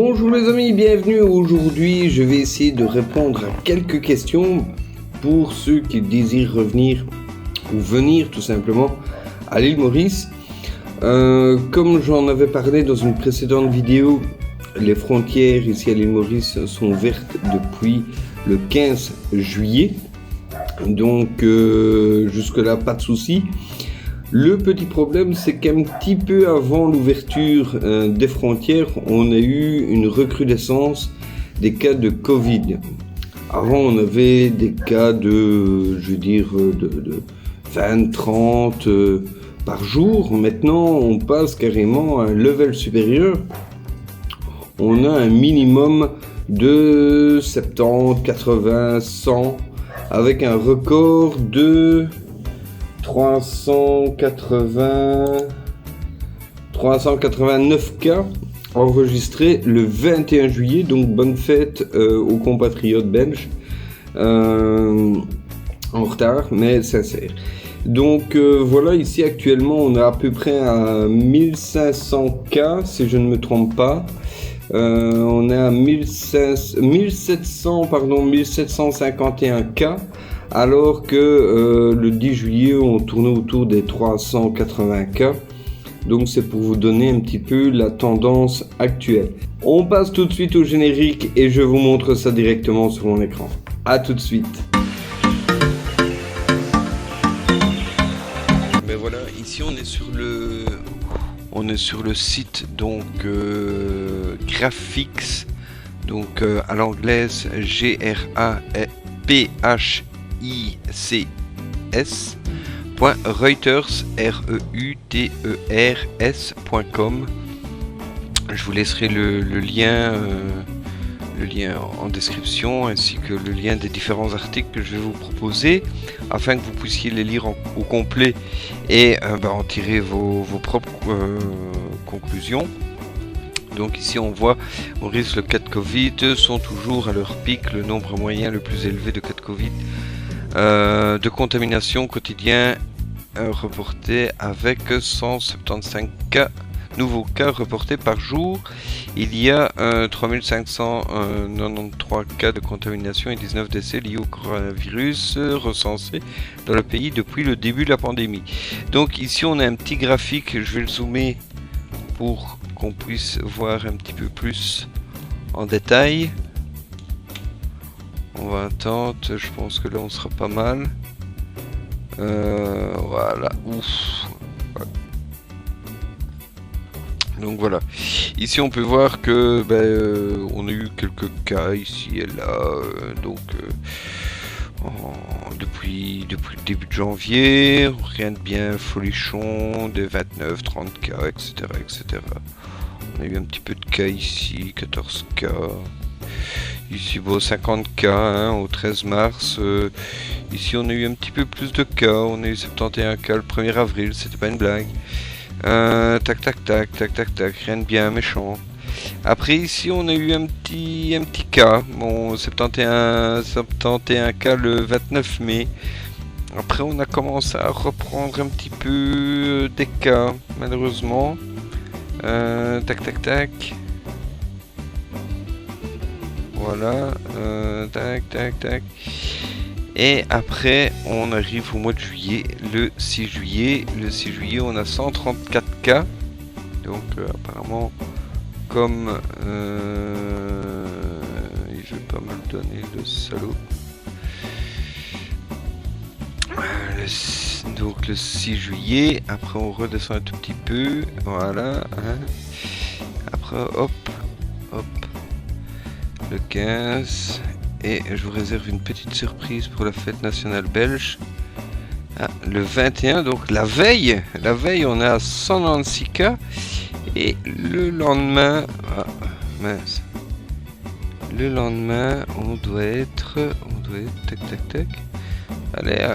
Bonjour les amis, bienvenue. Aujourd'hui, je vais essayer de répondre à quelques questions pour ceux qui désirent revenir ou venir tout simplement à l'île Maurice. Comme j'en avais parlé dans une précédente vidéo, les frontières ici à l'île Maurice sont ouvertes depuis le 15 juillet. Donc jusque-là, pas de souci. Le petit problème, c'est qu'un petit peu avant l'ouverture des frontières, on a eu une recrudescence des cas de Covid. Avant, on avait des cas de 20, 30 par jour. Maintenant, on passe carrément à un level supérieur. On a un minimum de 70, 80, 100, avec un record de 389 cas enregistrés le 21 juillet, donc bonne fête aux compatriotes belges, en retard mais sincère. Donc voilà, ici actuellement on est à peu près à 1500 cas si je ne me trompe pas. On est à 1751 cas, alors que le 10 juillet on tournait autour des 380 cas. Donc c'est pour vous donner un petit peu la tendance actuelle. On passe tout de suite au générique et je vous montre ça directement sur mon écran. A tout de suite. Mais voilà, ici on est sur le site donc Graphix, donc à l'anglaise graphix.reuters.com. Je vous laisserai le lien en description, ainsi que le lien des différents articles que je vais vous proposer, afin que vous puissiez les lire au complet et en tirer vos propres conclusions. Donc ici on voit Maurice, le cas de Covid sont toujours à leur pic, le nombre moyen le plus élevé de cas de Covid de contamination quotidien reporté avec 175 nouveaux cas reportés par jour. Il y a 3593 cas de contamination et 19 décès liés au coronavirus recensés dans le pays depuis le début de la pandémie. Donc ici on a un petit graphique, je vais le zoomer pour qu'on puisse voir un petit peu plus en détail. On va attendre, je pense que là on sera pas mal. Voilà, ouf. Donc voilà, ici on peut voir que on a eu quelques cas ici et là, depuis le début de janvier, rien de bien folichon, des 29, 30 cas, etc., etc. On a eu un petit peu de cas ici, 14 cas. Ici, 50 cas au 13 mars. Ici, on a eu un petit peu plus de cas. On a eu 71 cas le 1er avril. C'était pas une blague. Tac, rien de bien méchant. Après, ici, on a eu un petit cas. Bon, 71 cas le 29 mai. Après, on a commencé à reprendre un petit peu des cas, malheureusement. Tac. Voilà, tac. Et après, on arrive au mois de juillet, le 6 juillet. Le 6 juillet, on a 134 cas. Donc, apparemment, comme je vais pas mal donner le salaud. Donc, le 6 juillet. Après, on redescend un tout petit peu. Voilà. Après, hop. Le 15, et je vous réserve une petite surprise pour la fête nationale belge. Le 21, donc la veille on est à 196 cas, et le lendemain, on doit être tac. Allez,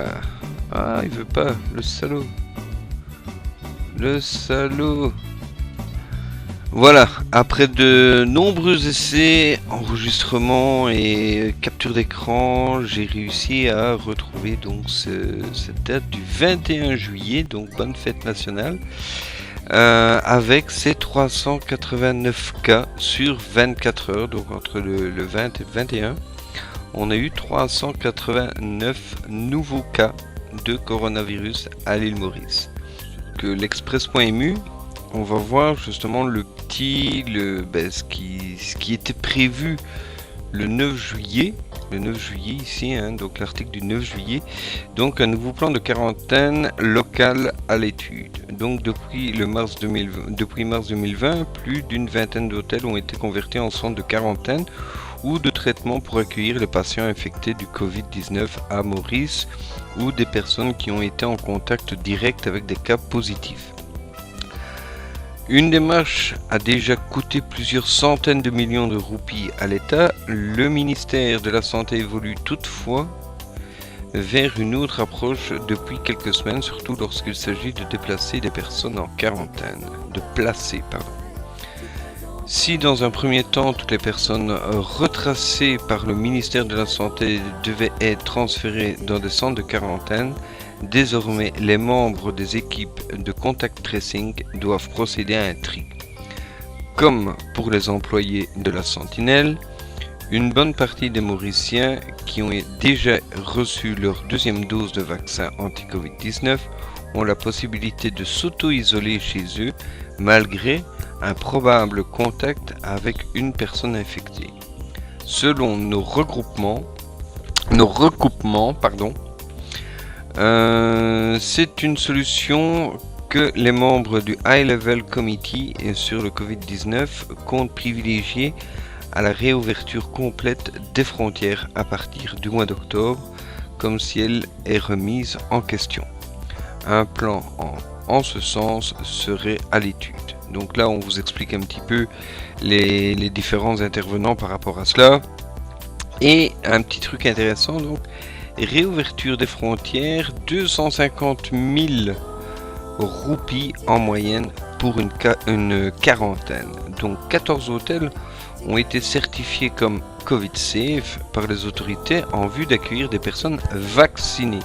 il veut pas, le salaud. Voilà, après de nombreux essais, enregistrements et capture d'écran, j'ai réussi à retrouver donc cette date du 21 juillet, donc bonne fête nationale. avec ses 389 cas sur 24 heures, donc entre le 20 et le 21, on a eu 389 nouveaux cas de coronavirus à l'île Maurice. Que l'Express.mu, on va voir justement ce qui était prévu le 9 juillet. Le 9 juillet ici, donc l'article du 9 juillet, donc un nouveau plan de quarantaine locale à l'étude. Donc depuis mars 2020, plus d'une vingtaine d'hôtels ont été convertis en centres de quarantaine ou de traitement pour accueillir les patients infectés du Covid-19 à Maurice ou des personnes qui ont été en contact direct avec des cas positifs. Une démarche a déjà coûté plusieurs centaines de millions de roupies à l'État. Le ministère de la Santé évolue toutefois vers une autre approche depuis quelques semaines, surtout lorsqu'il s'agit de déplacer des personnes en quarantaine. Si dans un premier temps, toutes les personnes retracées par le ministère de la Santé devaient être transférées dans des centres de quarantaine, désormais, les membres des équipes de contact tracing doivent procéder à un tri. Comme pour les employés de la Sentinelle, une bonne partie des Mauriciens qui ont déjà reçu leur deuxième dose de vaccin anti-Covid-19 ont la possibilité de s'auto-isoler chez eux malgré un probable contact avec une personne infectée. Selon nos recoupements, c'est une solution que les membres du High Level Committee sur le Covid-19 comptent privilégier à la réouverture complète des frontières à partir du mois d'octobre, comme si elle est remise en question. Un plan en ce sens serait à l'étude. Donc là, on vous explique un petit peu les différents intervenants par rapport à cela. Et un petit truc intéressant, donc, réouverture des frontières, 250 000 roupies en moyenne pour une quarantaine. Donc 14 hôtels ont été certifiés comme Covid Safe par les autorités en vue d'accueillir des personnes vaccinées.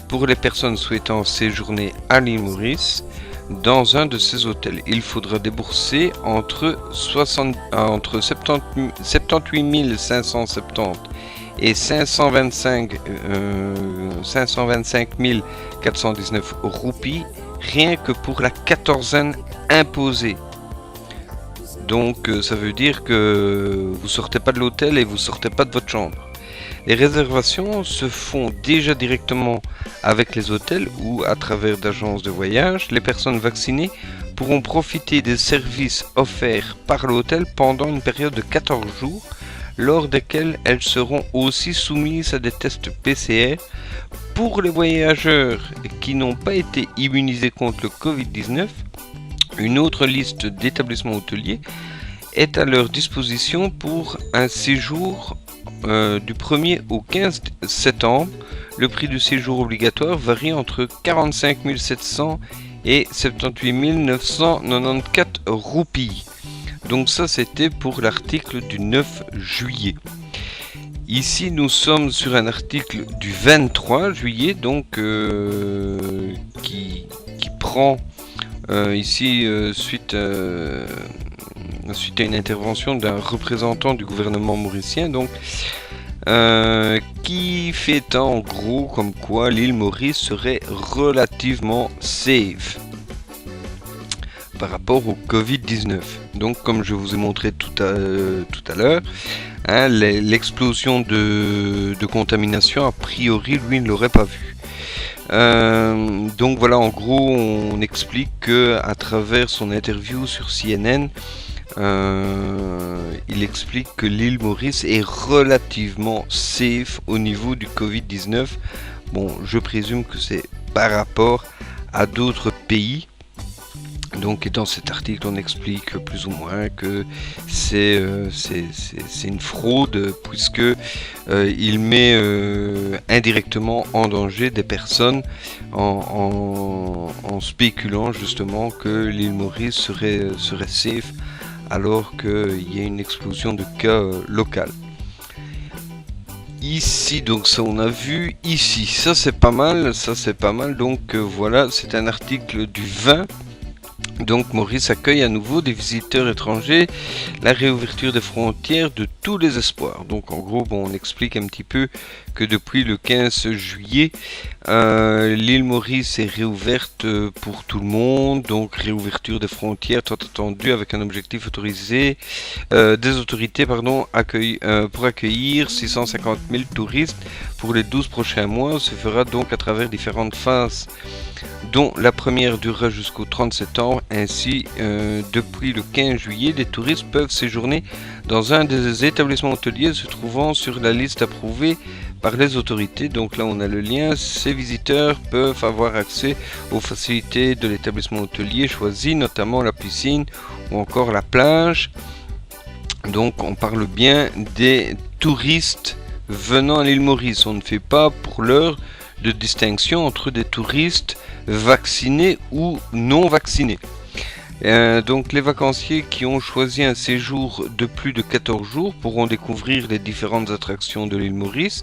Pour les personnes souhaitant séjourner à l'île Maurice, dans un de ces hôtels, il faudra débourser entre 78 570 et 525 419 roupies rien que pour la quatorzaine imposée. Donc ça veut dire que vous sortez pas de l'hôtel et vous sortez pas de votre chambre. Les réservations se font déjà directement avec les hôtels ou à travers d'agences de voyage. Les personnes vaccinées pourront profiter des services offerts par l'hôtel pendant une période de 14 jours, lors desquels elles seront aussi soumises à des tests PCR. Pour les voyageurs qui n'ont pas été immunisés contre le Covid-19, une autre liste d'établissements hôteliers est à leur disposition pour un séjour du 1er au 15 septembre. Le prix du séjour obligatoire varie entre 45 700 et 78 994 roupies. Donc ça, c'était pour l'article du 9 juillet. Ici, nous sommes sur un article du 23 juillet, donc qui prend ici suite à une intervention d'un représentant du gouvernement mauricien, donc qui fait en gros comme quoi l'île Maurice serait relativement safe par rapport au Covid-19. Donc comme je vous ai montré tout à l'heure, l'explosion de contamination, a priori, lui ne l'aurait pas vu. Donc voilà, en gros, on explique que à travers son interview sur CNN, il explique que l'île Maurice est relativement safe au niveau du Covid-19. Bon, je présume que c'est par rapport à d'autres pays. Donc dans cet article, on explique plus ou moins que c'est une fraude, puisque il met indirectement en danger des personnes en spéculant justement que l'île Maurice serait safe, alors qu'il y a une explosion de cas locale. Ici, donc ça on a vu, ici, ça c'est pas mal, donc voilà, c'est un article du 20 Donc Maurice accueille à nouveau des visiteurs étrangers, la réouverture des frontières de tous les espoirs. Donc en gros, on explique un petit peu que depuis le 15 juillet, l'île Maurice est réouverte pour tout le monde. Donc réouverture des frontières tant attendue avec un objectif autorisé des autorités pour accueillir 650 000 touristes pour les 12 prochains mois. Se fera donc à travers différentes phases, dont la première durera jusqu'au 30 septembre. Ainsi, depuis le 15 juillet, les touristes peuvent séjourner dans un des établissements hôteliers se trouvant sur la liste approuvée par les autorités. Donc là, on a le lien. Ces visiteurs peuvent avoir accès aux facilités de l'établissement hôtelier choisi, notamment la piscine ou encore la plage. Donc, on parle bien des touristes venant à l'île Maurice. On ne fait pas pour l'heure de distinction entre des touristes vaccinés ou non vaccinés. Donc les vacanciers qui ont choisi un séjour de plus de 14 jours pourront découvrir les différentes attractions de l'île Maurice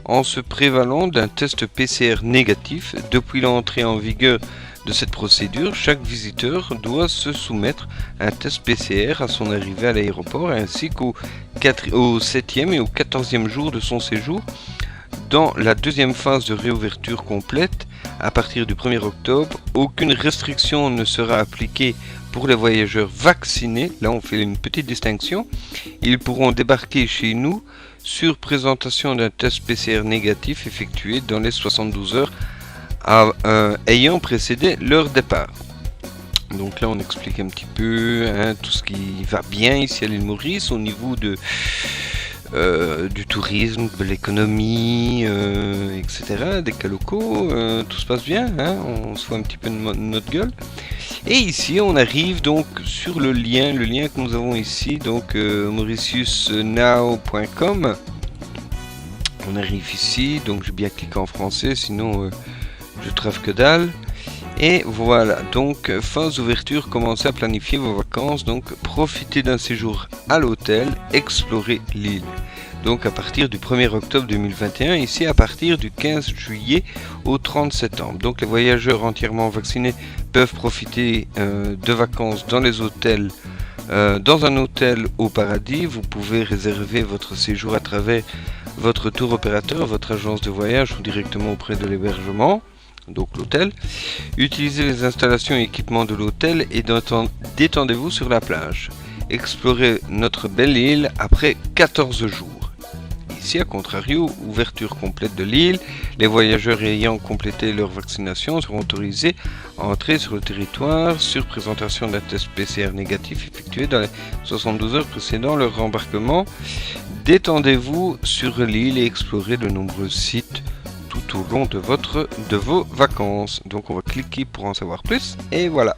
en se prévalant d'un test PCR négatif. Depuis l'entrée en vigueur de cette procédure, chaque visiteur doit se soumettre à un test PCR à son arrivée à l'aéroport ainsi qu'au 7e et au 14e jour de son séjour. Dans la deuxième phase de réouverture complète, à partir du 1er octobre, aucune restriction ne sera appliquée pour les voyageurs vaccinés. Là, on fait une petite distinction. Ils pourront débarquer chez nous sur présentation d'un test PCR négatif effectué dans les 72 heures ayant précédé leur départ. Donc là, on explique un petit peu tout ce qui va bien ici à l'île Maurice au niveau du tourisme, de l'économie, etc., des cas locaux, tout se passe bien, on se voit un petit peu de notre gueule. Et ici on arrive donc sur le lien que nous avons ici, donc mauritiusnow.com. On arrive ici, donc j'ai bien cliqué en français, sinon je trave que dalle. Et voilà, donc phase d'ouverture, commencez à planifier vos vacances, donc profitez d'un séjour à l'hôtel, explorez l'île. Donc à partir du 1er octobre 2021, ici à partir du 15 juillet au 30 septembre. Donc les voyageurs entièrement vaccinés peuvent profiter de vacances dans les hôtels, dans un hôtel au paradis. Vous pouvez réserver votre séjour à travers votre tour opérateur, votre agence de voyage ou directement auprès de l'hébergement. Donc l'hôtel, utilisez les installations et équipements de l'hôtel et détendez-vous sur la plage. Explorez notre belle île après 14 jours. Ici, à contrario, ouverture complète de l'île, les voyageurs ayant complété leur vaccination seront autorisés à entrer sur le territoire sur présentation d'un test PCR négatif effectué dans les 72 heures précédant leur embarquement. Détendez-vous sur l'île et explorez de nombreux sites tout au long de vos vacances. Donc on va cliquer pour en savoir plus et voilà.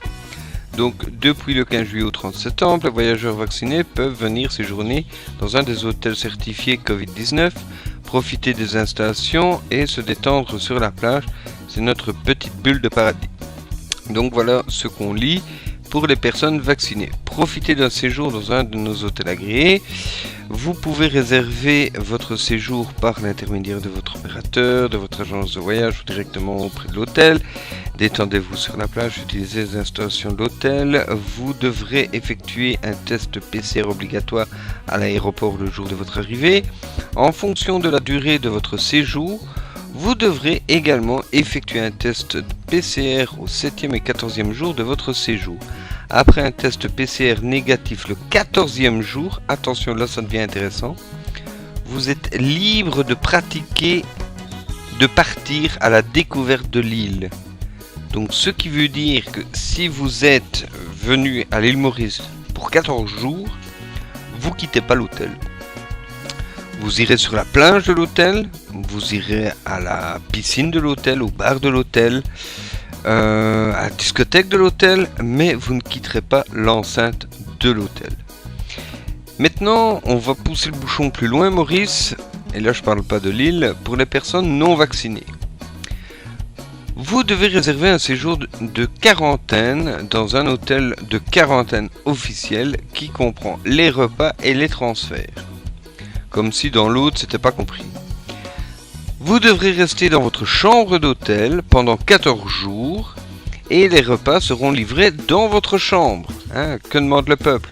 Donc depuis le 15 juillet au 30 septembre, les voyageurs vaccinés peuvent venir séjourner dans un des hôtels certifiés Covid-19, profiter des installations et se détendre sur la plage. C'est notre petite bulle de paradis. Donc voilà ce qu'on lit pour les personnes vaccinées. Profitez d'un séjour dans un de nos hôtels agréés. Vous pouvez réserver votre séjour par l'intermédiaire de votre opérateur, de votre agence de voyage ou directement auprès de l'hôtel. Détendez-vous sur la plage, utilisez les installations de l'hôtel. Vous devrez effectuer un test PCR obligatoire à l'aéroport le jour de votre arrivée. En fonction de la durée de votre séjour, vous devrez également effectuer un test PCR au 7e et 14e jour de votre séjour. Après un test PCR négatif le 14e jour, attention là ça devient intéressant, vous êtes libre de partir à la découverte de l'île. Donc ce qui veut dire que si vous êtes venu à l'île Maurice pour 14 jours, vous quittez pas l'hôtel. Vous irez sur la plage de l'hôtel, vous irez à la piscine de l'hôtel, au bar de l'hôtel, à la discothèque de l'hôtel, mais vous ne quitterez pas l'enceinte de l'hôtel. Maintenant, on va pousser le bouchon plus loin, Maurice, et là je ne parle pas de l'île, pour les personnes non vaccinées. Vous devez réserver un séjour de quarantaine dans un hôtel de quarantaine officiel qui comprend les repas et les transferts. Comme si dans l'autre c'était pas compris. Vous devrez rester dans votre chambre d'hôtel pendant 14 jours et les repas seront livrés dans votre chambre. Hein, que demande le peuple?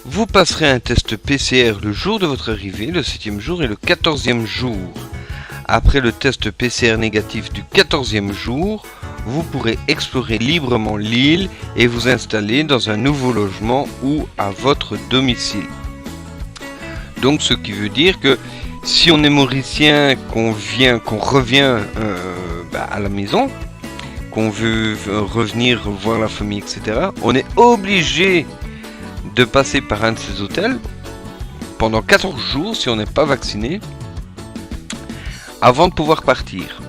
Vous passerez un test PCR le jour de votre arrivée, le 7e jour et le 14e jour. Après le test PCR négatif du 14e jour, vous pourrez explorer librement l'île et vous installer dans un nouveau logement ou à votre domicile. Donc ce qui veut dire que si on est mauricien, qu'on revient à la maison, qu'on veut revenir voir la famille, etc., on est obligé de passer par un de ces hôtels pendant 14 jours si on n'est pas vacciné avant de pouvoir partir.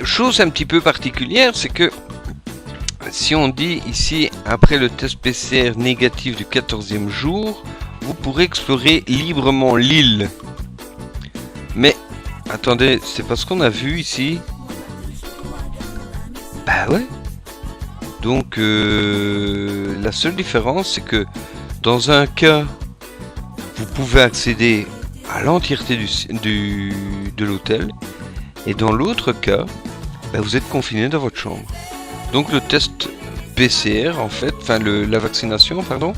Chose un petit peu particulière, c'est que si on dit ici après le test PCR négatif du 14e jour, vous pourrez explorer librement l'île. Mais attendez, c'est pas ce qu'on a vu ici? Bah ouais. Donc la seule différence, c'est que dans un cas, vous pouvez accéder à l'entièreté de l'hôtel, et dans l'autre cas, vous êtes confiné dans votre chambre. Donc le test PCR, en fait, la vaccination, pardon,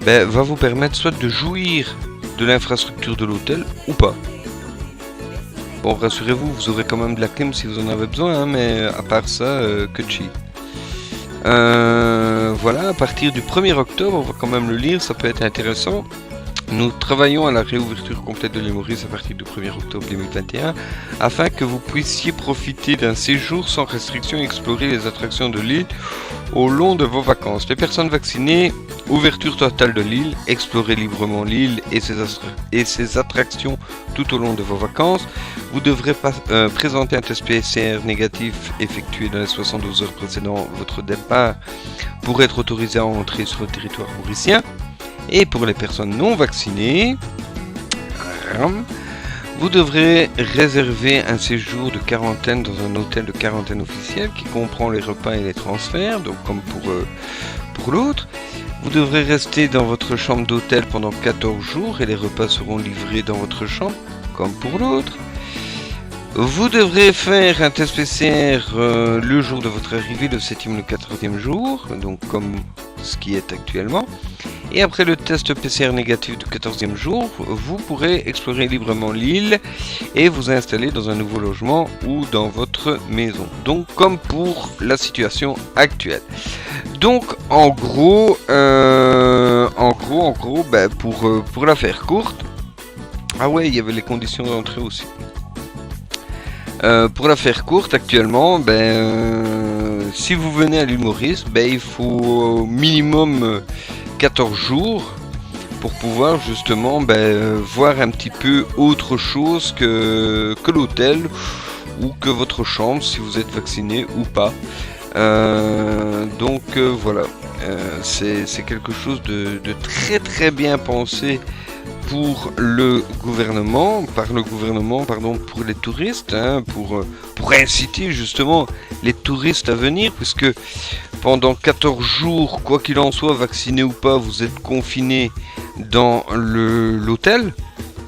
va vous permettre soit de jouir de l'infrastructure de l'hôtel ou pas. Bon, rassurez-vous, vous aurez quand même de la clim si vous en avez besoin, hein, mais à part ça, que de chi. Voilà, à partir du 1er octobre, on va quand même le lire, ça peut être intéressant. Nous travaillons à la réouverture complète de l'île Maurice à partir du 1er octobre 2021 afin que vous puissiez profiter d'un séjour sans restriction et explorer les attractions de l'île au long de vos vacances. Les personnes vaccinées, ouverture totale de l'île, explorer librement l'île et ses attractions tout au long de vos vacances. Vous devrez présenter un test PCR négatif effectué dans les 72 heures précédant votre départ pour être autorisé à entrer sur le territoire mauricien. Et pour les personnes non vaccinées, vous devrez réserver un séjour de quarantaine dans un hôtel de quarantaine officiel qui comprend les repas et les transferts, donc comme pour l'autre. Vous devrez rester dans votre chambre d'hôtel pendant 14 jours et les repas seront livrés dans votre chambre, comme pour l'autre. Vous devrez faire un test PCR le jour de votre arrivée, le 7e et le 14e jour, donc comme ce qui est actuellement. Et après le test PCR négatif du 14e jour, vous pourrez explorer librement l'île et vous installer dans un nouveau logement ou dans votre maison. Donc comme pour la situation actuelle. Donc en gros, pour la faire courte, ah ouais, il y avait les conditions d'entrée aussi. Pour la faire courte, actuellement, si vous venez à l'île Maurice, il faut au minimum 14 jours pour pouvoir justement voir un petit peu autre chose que l'hôtel ou que votre chambre si vous êtes vacciné ou pas. Voilà, c'est quelque chose de très très bien pensé pour le gouvernement, pour les touristes, hein, pour inciter justement les touristes à venir, puisque pendant 14 jours, quoi qu'il en soit, vacciné ou pas, vous êtes confiné dans l'hôtel,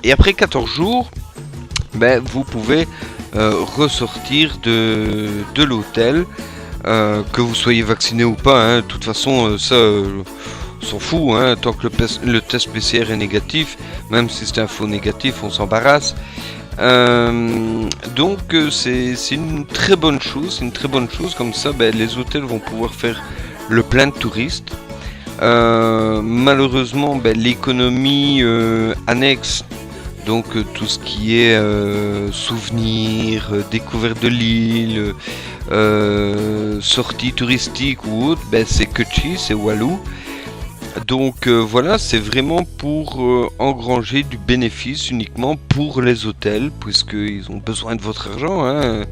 et après 14 jours, vous pouvez ressortir de l'hôtel, que vous soyez vacciné ou pas, hein, de toute façon, ça... on s'en fout, hein, tant que le test PCR est négatif, même si c'est un faux négatif, on s'embarrasse. Donc c'est une très bonne chose, comme ça les hôtels vont pouvoir faire le plein de touristes. Malheureusement l'économie annexe, donc tout ce qui est souvenirs, découverte de l'île, sorties touristiques ou autre, c'est Kutchi, c'est Walou. Donc voilà, c'est vraiment pour engranger du bénéfice uniquement pour les hôtels, puisqu'ils ont besoin de votre argent, hein.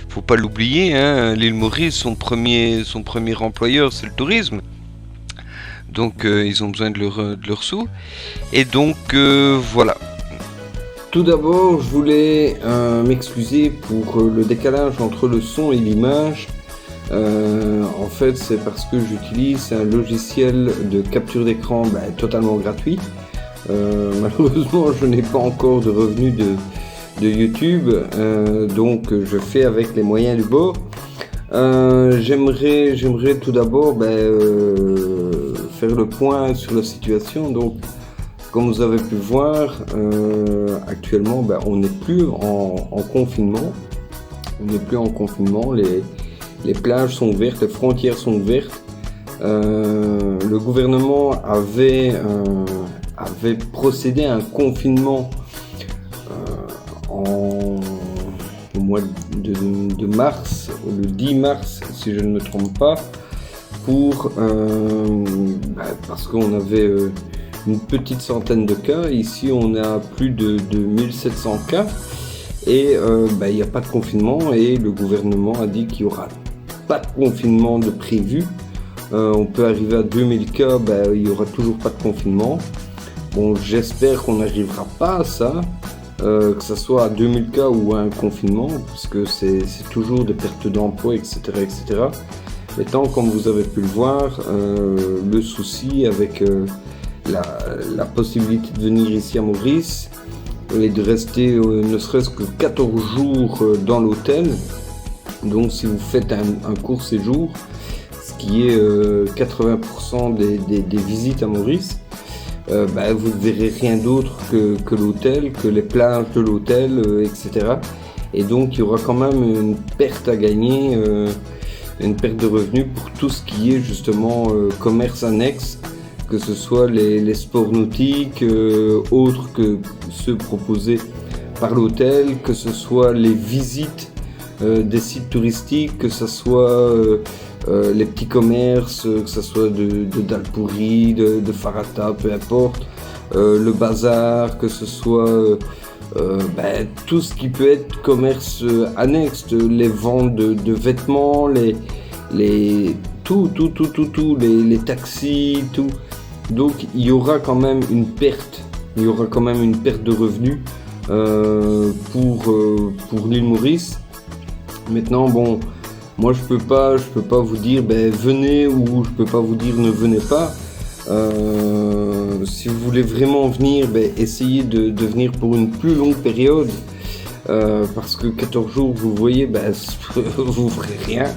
Faut pas l'oublier, hein. L'île Maurice, son premier employeur, c'est le tourisme. Donc ils ont besoin de leur sous. Et donc voilà. Tout d'abord, je voulais m'excuser pour le décalage entre le son et l'image. En fait, c'est parce que j'utilise un logiciel de capture d'écran totalement gratuit. Malheureusement, je n'ai pas encore de revenus de YouTube, donc je fais avec les moyens du bord. J'aimerais tout d'abord faire le point sur la situation. Donc, comme vous avez pu voir, actuellement, on n'est plus en confinement. On n'est plus en confinement. Les plages sont ouvertes, les frontières sont ouvertes. Le gouvernement avait procédé à un confinement au mois de mars, le 10 mars, si je ne me trompe pas, parce qu'on avait une petite centaine de cas. Ici, on a plus de 1700 cas et il n'y a pas de confinement, et le gouvernement a dit qu'il n'y aura pas de confinement de prévu. On peut arriver à 2000 cas, il n'y aura toujours pas de confinement. Bon, j'espère qu'on n'arrivera pas à ça, que ce soit à 2000 cas ou à un confinement, parce que c'est toujours des pertes d'emploi, etc., etc. Maintenant, comme vous avez pu le voir, le souci avec la possibilité de venir ici à Maurice et de rester ne serait-ce que 14 jours dans l'hôtel. Donc si vous faites un court séjour, ce qui est 80% des visites à Maurice, vous ne verrez rien d'autre que l'hôtel, que les plages de l'hôtel, etc. Et donc il y aura quand même une perte à gagner, une perte de revenus pour tout ce qui est justement commerce annexe, que ce soit les sports nautiques, autres que ceux proposés par l'hôtel, que ce soit les visites des sites touristiques, que ce soit les petits commerces, que ce soit de Dalpouri, de Farata, peu importe, le bazar, que ce soit tout ce qui peut être commerce annexe, les ventes de vêtements, les taxis, tout. Donc il y aura quand même une perte, de revenus pour l'île Maurice. Maintenant, bon, moi je peux pas vous dire venez, ou je peux pas vous dire ne venez pas. Si vous voulez vraiment venir, essayez de venir pour une plus longue période, parce que 14 jours, vous voyez, vous ferez rien.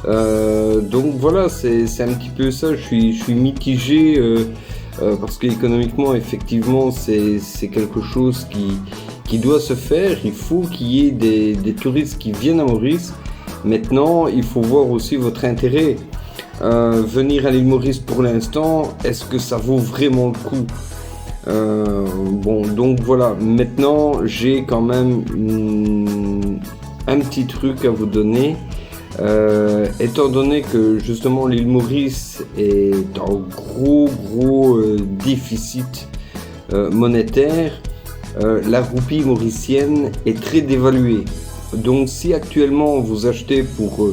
Donc voilà, c'est un petit peu ça. Je suis mitigé, parce qu'économiquement, effectivement, c'est quelque chose qui doit se faire. Il faut qu'il y ait des touristes qui viennent à Maurice. Maintenant, il faut voir aussi votre intérêt. Venir à l'île Maurice pour l'instant, est-ce que ça vaut vraiment le coup? Donc voilà. Maintenant, j'ai quand même un petit truc à vous donner. Étant donné que justement l'île Maurice est en gros déficit monétaire, la roupie mauricienne est très dévaluée. Donc si actuellement vous achetez pour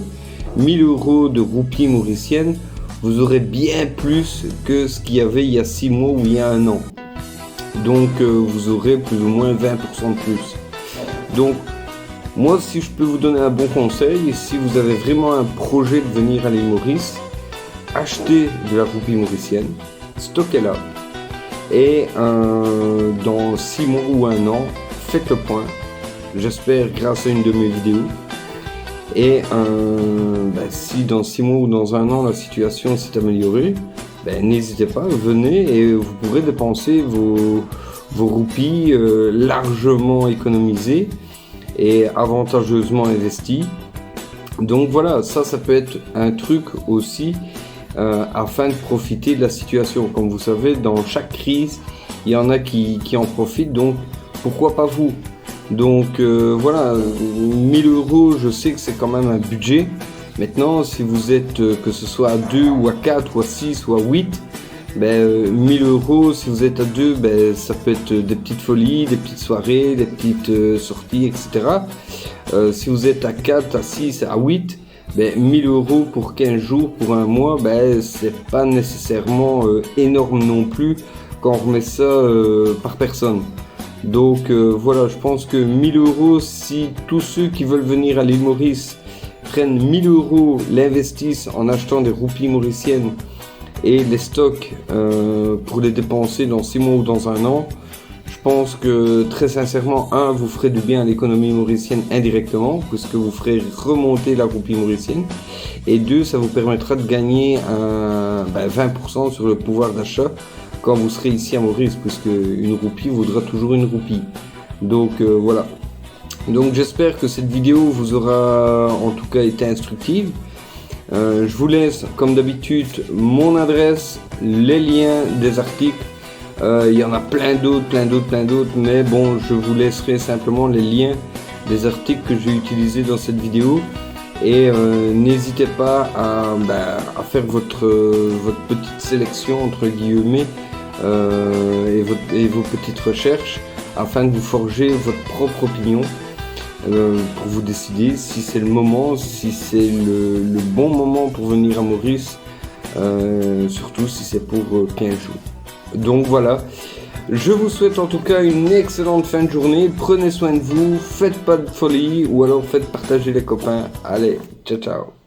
1000 € de roupie mauricienne, vous aurez bien plus que ce qu'il y avait il y a 6 mois ou il y a 1 an. Donc vous aurez plus ou moins 20% de plus. Donc moi, si je peux vous donner un bon conseil, si vous avez vraiment un projet de venir à l'île Maurice, achetez de la roupie mauricienne, stockez-la, et dans 6 mois ou 1 an, faites le point. J'espère grâce à une de mes vidéos. Et si dans 6 mois ou dans 1 an la situation s'est améliorée, n'hésitez pas, venez et vous pourrez dépenser vos roupies largement économisées et avantageusement investies. Donc voilà, ça peut être un truc aussi afin de profiter de la situation. Comme vous savez, dans chaque crise, il y en a qui en profitent, donc pourquoi pas vous? Donc voilà, 1000 €, je sais que c'est quand même un budget. Maintenant, si vous êtes, que ce soit à 2 ou à 4 ou à 6 ou à 8, 1000 €, si vous êtes à 2, ça peut être des petites folies, des petites soirées, des petites sorties, etc. Si vous êtes à 4, à 6, à 8, 1000 € pour 15 jours, pour un mois, c'est pas nécessairement énorme non plus quand on remet ça par personne. Donc voilà, je pense que 1000 €, si tous ceux qui veulent venir à l'île Maurice prennent 1000 €, l'investissent en achetant des roupies mauriciennes et les stockent pour les dépenser dans 6 mois ou dans 1 an, je pense que très sincèrement, vous ferez du bien à l'économie mauricienne indirectement, puisque vous ferez remonter la roupie mauricienne. Et 2, ça vous permettra de gagner 20% sur le pouvoir d'achat quand vous serez ici à Maurice, puisque une roupie vaudra toujours une roupie. Donc voilà. Donc j'espère que cette vidéo vous aura en tout cas été instructive. Je vous laisse comme d'habitude mon adresse, les liens des articles. Il y en a plein d'autres, mais bon, je vous laisserai simplement les liens des articles que j'ai utilisés dans cette vidéo. Et n'hésitez pas à faire votre petite sélection entre guillemets et vos petites recherches afin de vous forger votre propre opinion pour vous décider si c'est le moment, si c'est le bon moment pour venir à Maurice, surtout si c'est pour 15 jours. Donc voilà, je vous souhaite en tout cas une excellente fin de journée, prenez soin de vous, faites pas de folie ou alors faites partager les copains. Allez, ciao ciao.